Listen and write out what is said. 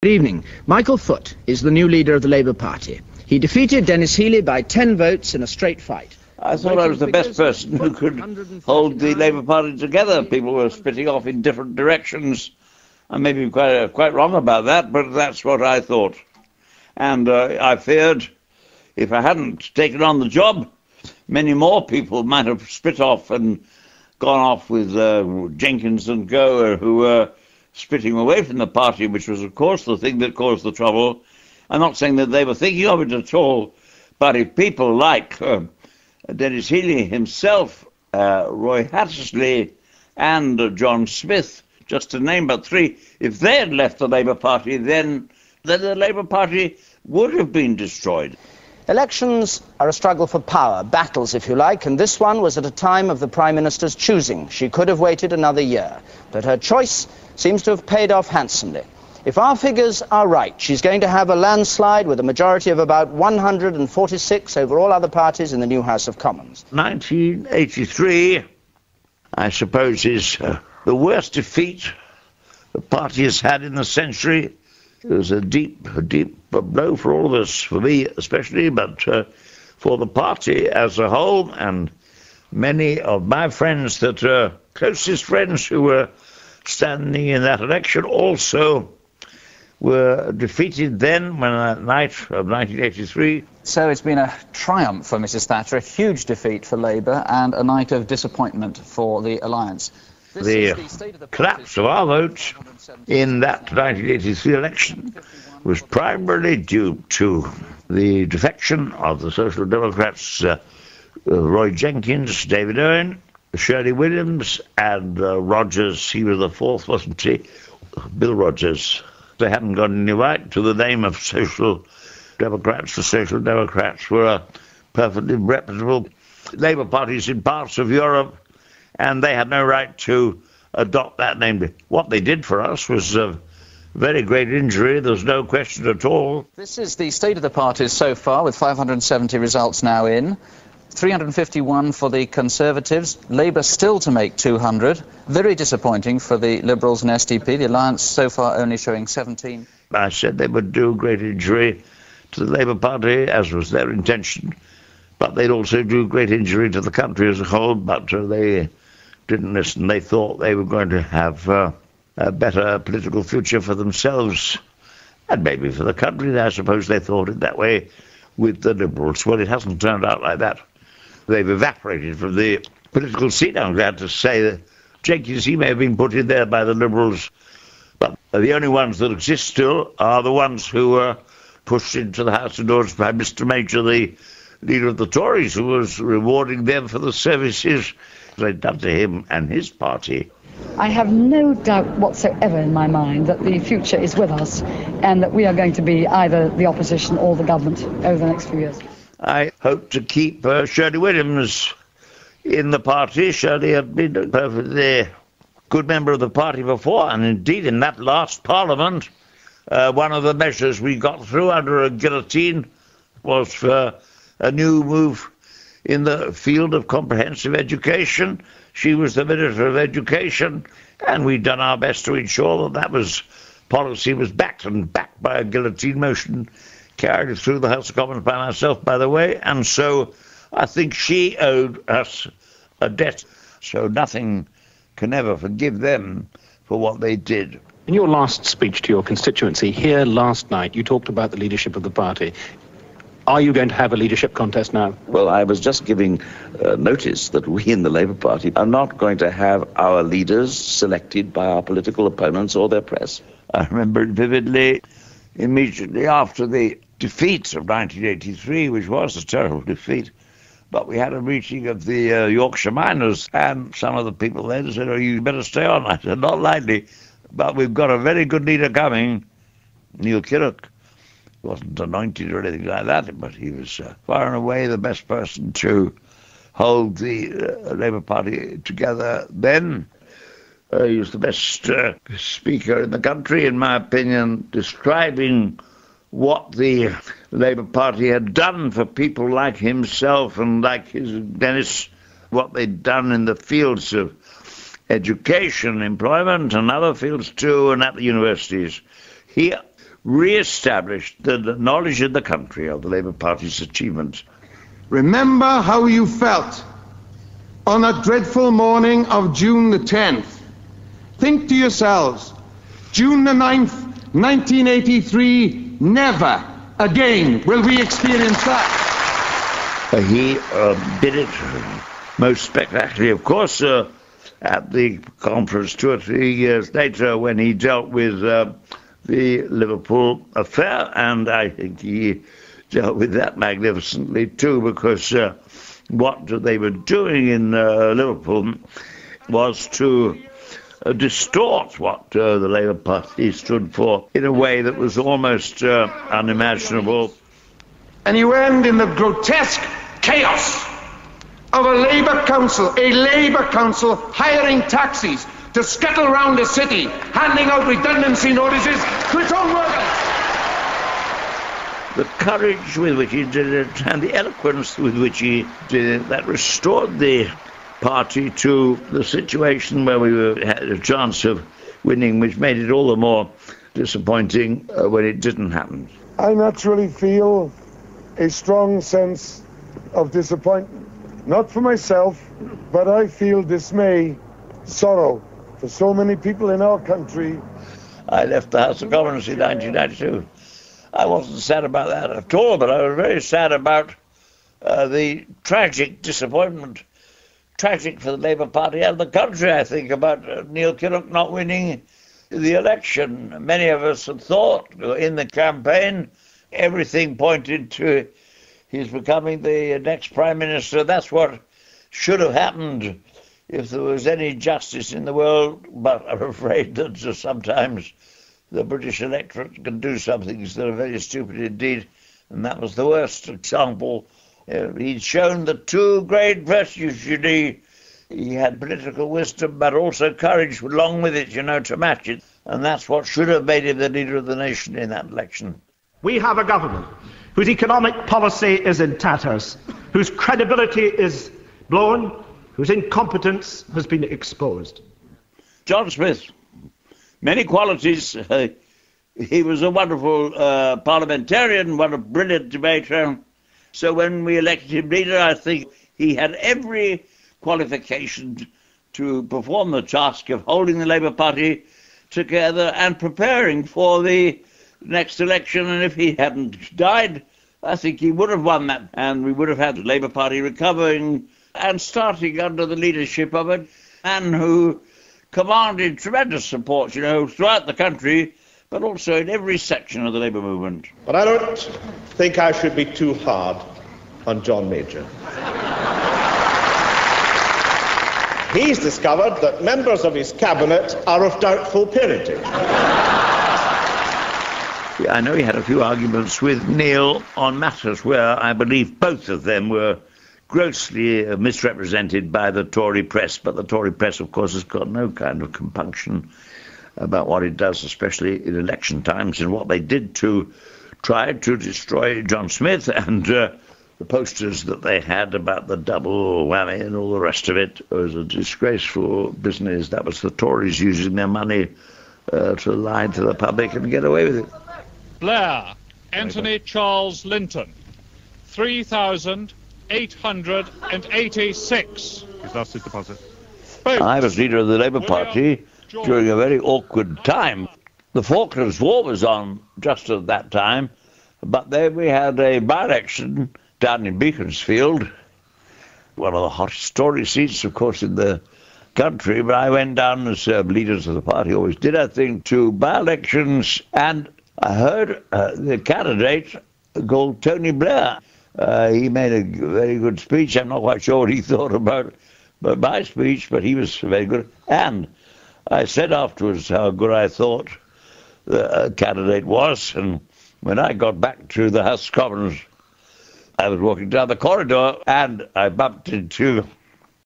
Good evening. Michael Foot is the new leader of the Labour Party. He defeated Denis Healey by 10 votes in a straight fight. I thought I was the best person who could hold the Labour Party together. People were splitting off in different directions. I may be quite wrong about that, but that's what I thought. And I feared if I hadn't taken on the job, many more people might have split off and gone off with Jenkins and Gower, who were splitting away from the party, which was, of course, the thing that caused the trouble. I'm not saying that they were thinking of it at all, but if people like Denis Healey himself, Roy Hattersley, and John Smith, just to name but three, if they had left the Labour Party, then the Labour Party would have been destroyed. Elections are a struggle for power, battles if you like, and this one was at a time of the Prime Minister's choosing. She could have waited another year, but her choice seems to have paid off handsomely. If our figures are right, she's going to have a landslide with a majority of about 146 over all other parties in the new House of Commons. 1983, I suppose, is the worst defeat the party has had in the century. It was a deep blow for all of us, for me especially, but for the party as a whole. And many of my friends that are closest friends who were standing in that election also were defeated then, when that night of 1983. So it's been a triumph for Mrs Thatcher, a huge defeat for Labour, and a night of disappointment for the Alliance. The collapse of our votes in that 1983 election was primarily due to the defection of the Social Democrats, Roy Jenkins, David Owen, Shirley Williams, and Rogers. He was the fourth, wasn't he? Bill Rogers. They hadn't got any right to the name of Social Democrats. The Social Democrats were a perfectly reputable Labour parties in parts of Europe, and they had no right to adopt that name. What they did for us was a very great injury, there's no question at all. This is the state of the parties so far, with 570 results now in. 351 for the Conservatives, Labour still to make 200. Very disappointing for the Liberals and SDP, the Alliance so far only showing 17. I said they would do great injury to the Labour Party, as was their intention, but they'd also do great injury to the country as a whole, but they didn't listen. They thought they were going to have a better political future for themselves, and maybe for the country. I suppose they thought it that way with the Liberals. Well, it hasn't turned out like that. They've evaporated from the political scene. I'm glad to say that Jenkins, he may have been put in there by the Liberals, but the only ones that exist still are the ones who were pushed into the House of Lords by Mr Major, the leader of the Tories, who was rewarding them for the services they'd done to him and his party. I have no doubt whatsoever in my mind that the future is with us and that we are going to be either the opposition or the government over the next few years. I hope to keep Shirley Williams in the party. Shirley had been a perfectly good member of the party before, and indeed in that last Parliament, one of the measures we got through under a guillotine was for a new move in the field of comprehensive education. She was the Minister of Education, and we'd done our best to ensure that policy was backed by a guillotine motion carried through the House of Commons by myself, by the way, and so I think she owed us a debt, so nothing can ever forgive them for what they did. In your last speech to your constituency here last night, you talked about the leadership of the party. Are you going to have a leadership contest now? Well, I was just giving notice that we in the Labour Party are not going to have our leaders selected by our political opponents or their press. I remember vividly, immediately after the defeat of 1983, which was a terrible defeat, but we had a meeting of the Yorkshire miners, and some of the people there said, "Oh, you better stay on." I said, "Not likely, but we've got a very good leader coming, Neil Kinnock." He wasn't anointed or anything like that, but he was far and away the best person to hold the Labour Party together then. He was the best speaker in the country, in my opinion, describing what the Labour Party had done for people like himself and like his Denis, what they'd done in the fields of education, employment, and other fields too, and at the universities. He re-established the knowledge in the country of the Labour Party's achievements. Remember how you felt on a dreadful morning of June the 10th. Think to yourselves, June the 9th, 1983, never again will we experience that. He did it most spectacularly, of course, at the conference 2 or 3 years later when he dealt with the Liverpool affair, and I think he dealt with that magnificently too, because what they were doing in Liverpool was to distort what the Labour Party stood for in a way that was almost unimaginable. And you end in the grotesque chaos of a Labour council hiring taxis to scuttle round the city, handing out redundancy notices to its own workers. The courage with which he did it and the eloquence with which he did it, that restored the party to the situation where we had a chance of winning, which made it all the more disappointing when it didn't happen. I naturally feel a strong sense of disappointment, not for myself, but I feel dismay, sorrow for so many people in our country. I left the House of Commons in 1992. I wasn't sad about that at all, but I was very sad about the tragic disappointment, tragic for the Labour Party and the country, I think, about Neil Kinnock not winning the election. Many of us had thought in the campaign everything pointed to his becoming the next Prime Minister. That's what should have happened if there was any justice in the world, but I'm afraid that sometimes the British electorate can do some things that are very stupid indeed, and that was the worst example. He'd shown the two great virtues you need. He had political wisdom, but also courage along with it, to match it. And that's what should have made him the leader of the nation in that election. We have a government whose economic policy is in tatters, whose credibility is blown, whose incompetence has been exposed. John Smith, many qualities. He was a wonderful parliamentarian, a brilliant debater. So when we elected him leader, I think he had every qualification to perform the task of holding the Labour Party together and preparing for the next election. And if he hadn't died, I think he would have won that. And we would have had the Labour Party recovering and starting under the leadership of a man who commanded tremendous support, throughout the country, but also in every section of the Labour movement. But I don't think I should be too hard on John Major. He's discovered that members of his cabinet are of doubtful parentage. I know he had a few arguments with Neil on matters where I believe both of them were grossly misrepresented by the Tory press, but the Tory press, of course, has got no kind of compunction about what it does, especially in election times, and what they did to try to destroy John Smith and the posters that they had about the double whammy and all the rest of it was a disgraceful business. That was the Tories using their money to lie to the public and get away with it. Blair, Anthony Charles Linton, 3,886. He's lost his deposit. I was leader of the Labour Party during a very awkward time. The Falklands War was on just at that time, but then we had a by-election down in Beaconsfield, one of the hottest Tory seats, of course, in the country. But I went down, as leaders of the party always did, I think, to by-elections, and I heard the candidate called Tony Blair. He made a very good speech. I'm not quite sure what he thought about my speech, but he was very good. And I said afterwards how good I thought the candidate was, and when I got back to the House of Commons, I was walking down the corridor and I bumped into